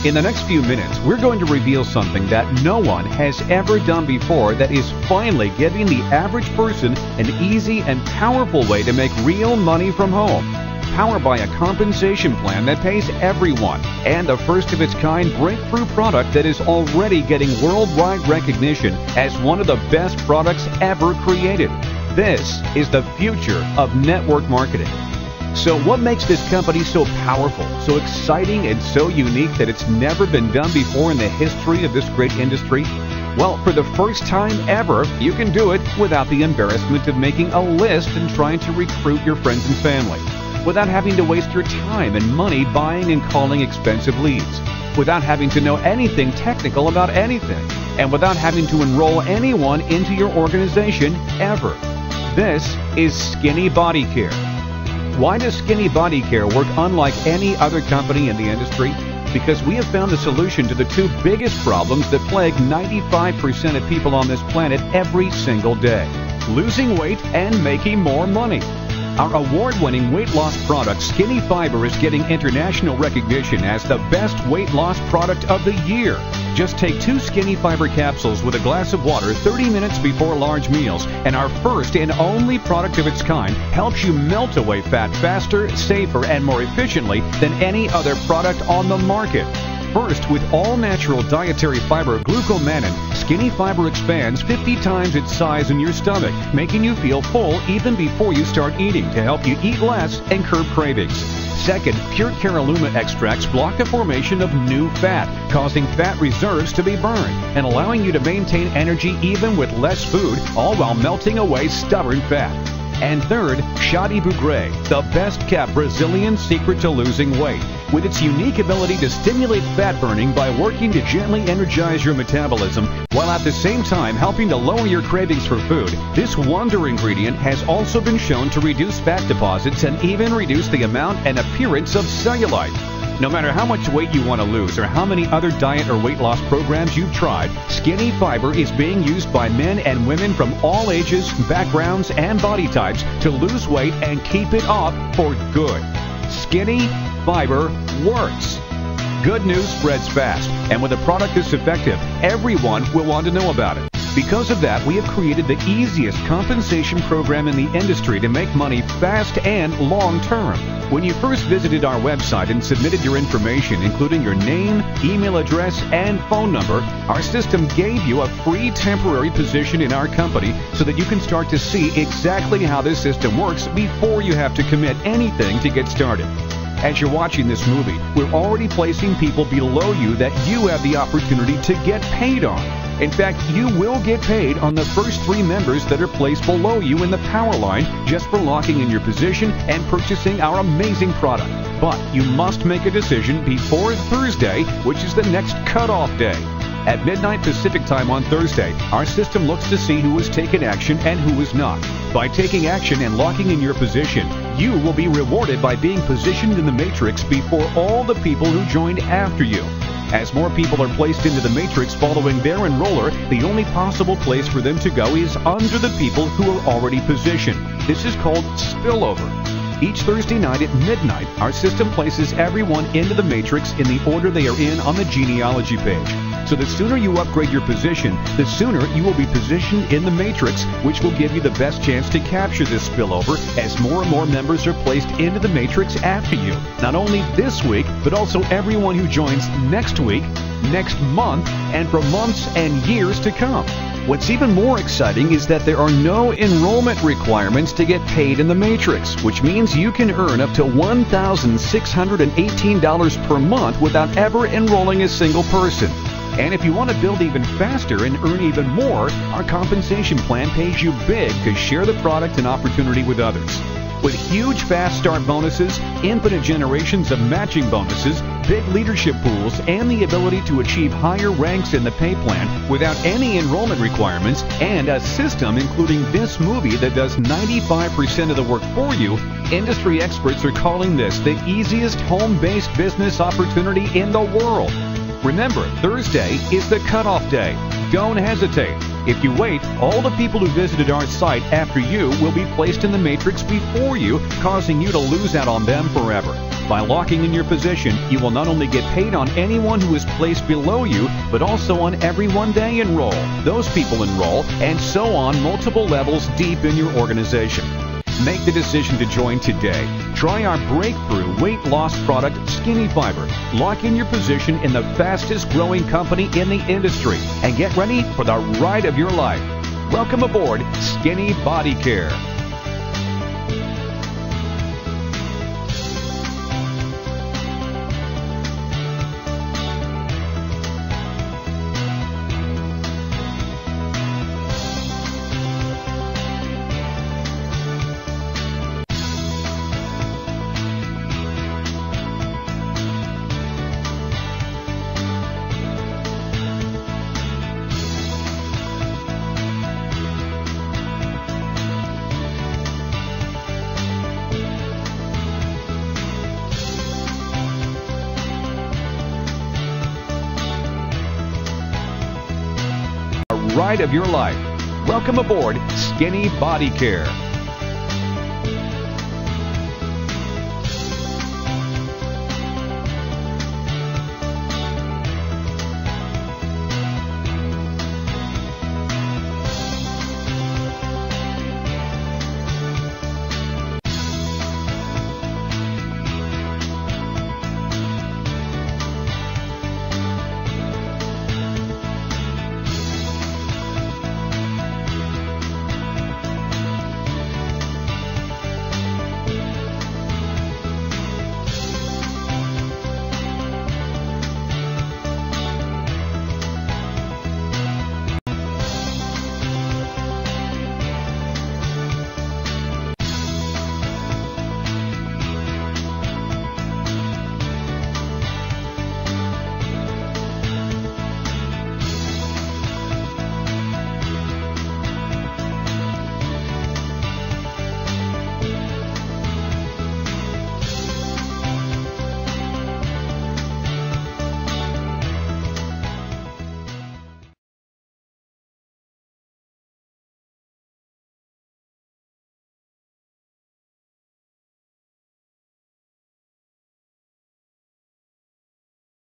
In the next few minutes, we're going to reveal something that no one has ever done before that is finally giving the average person an easy and powerful way to make real money from home. Powered by a compensation plan that pays everyone, and a first-of-its-kind breakthrough product that is already getting worldwide recognition as one of the best products ever created. This is the future of network marketing. So what makes this company so powerful, so exciting, and so unique that it's never been done before in the history of this great industry? Well, for the first time ever, you can do it without the embarrassment of making a list and trying to recruit your friends and family, without having to waste your time and money buying and calling expensive leads, without having to know anything technical about anything, and without having to enroll anyone into your organization ever. This is Skinny Body Care. Why does Skinny Body Care work unlike any other company in the industry? Because we have found the solution to the two biggest problems that plague 95% of people on this planet every single day: losing weight and making more money. Our award-winning weight loss product, Skinny Fiber, is getting international recognition as the best weight loss product of the year. Just take 2 Skinny Fiber capsules with a glass of water 30 minutes before large meals, and our first and only product of its kind helps you melt away fat faster, safer, and more efficiently than any other product on the market. First, with all-natural dietary fiber glucomannan, Skinny Fiber expands 50 times its size in your stomach, making you feel full even before you start eating to help you eat less and curb cravings. Second, pure Caralluma extracts block the formation of new fat, causing fat reserves to be burned and allowing you to maintain energy even with less food, all while melting away stubborn fat. And third, Chá de Bugre, the best-kept Brazilian secret to losing weight. With its unique ability to stimulate fat burning by working to gently energize your metabolism, while at the same time helping to lower your cravings for food, this wonder ingredient has also been shown to reduce fat deposits and even reduce the amount and appearance of cellulite. No matter how much weight you want to lose or how many other diet or weight loss programs you've tried, Skinny Fiber is being used by men and women from all ages, backgrounds, and body types to lose weight and keep it off for good. Skinny Fiber works. Good news spreads fast, and with a product this effective, everyone will want to know about it. Because of that, we have created the easiest compensation program in the industry to make money fast and long-term. When you first visited our website and submitted your information, including your name, email address, and phone number, our system gave you a free temporary position in our company so that you can start to see exactly how this system works before you have to commit anything to get started. As you're watching this movie, we're already placing people below you that you have the opportunity to get paid on. In fact, you will get paid on the first 3 members that are placed below you in the power line just for locking in your position and purchasing our amazing product. But you must make a decision before Thursday, which is the next cutoff day. At midnight Pacific time on Thursday, our system looks to see who has taken action and who has not. By taking action and locking in your position, you will be rewarded by being positioned in the matrix before all the people who joined after you. As more people are placed into the matrix following their enroller, the only possible place for them to go is under the people who are already positioned. This is called spillover. Each Thursday night at midnight, our system places everyone into the matrix in the order they are in on the genealogy page. So the sooner you upgrade your position, the sooner you will be positioned in the matrix, which will give you the best chance to capture this spillover as more and more members are placed into the matrix after you. Not only this week, but also everyone who joins next week, next month, and for months and years to come. What's even more exciting is that there are no enrollment requirements to get paid in the matrix, which means you can earn up to $1,618 per month without ever enrolling a single person. And if you want to build even faster and earn even more, our compensation plan pays you big to share the product and opportunity with others. With huge fast start bonuses, infinite generations of matching bonuses, big leadership pools, and the ability to achieve higher ranks in the pay plan without any enrollment requirements, and a system including this movie that does 95% of the work for you, industry experts are calling this the easiest home-based business opportunity in the world. Remember, Thursday is the cutoff day. Don't hesitate. If you wait, all the people who visited our site after you will be placed in the matrix before you, causing you to lose out on them forever. By locking in your position, you will not only get paid on anyone who is placed below you, but also on everyone they enroll. Those people enroll, and so on multiple levels deep in your organization. Make the decision to join today. Try our breakthrough weight loss product, Skinny Fiber. Lock in your position in the fastest growing company in the industry and get ready for the ride of your life. Welcome aboard Skinny Body Care. Ride of your life. Welcome aboard Skinny Body Care.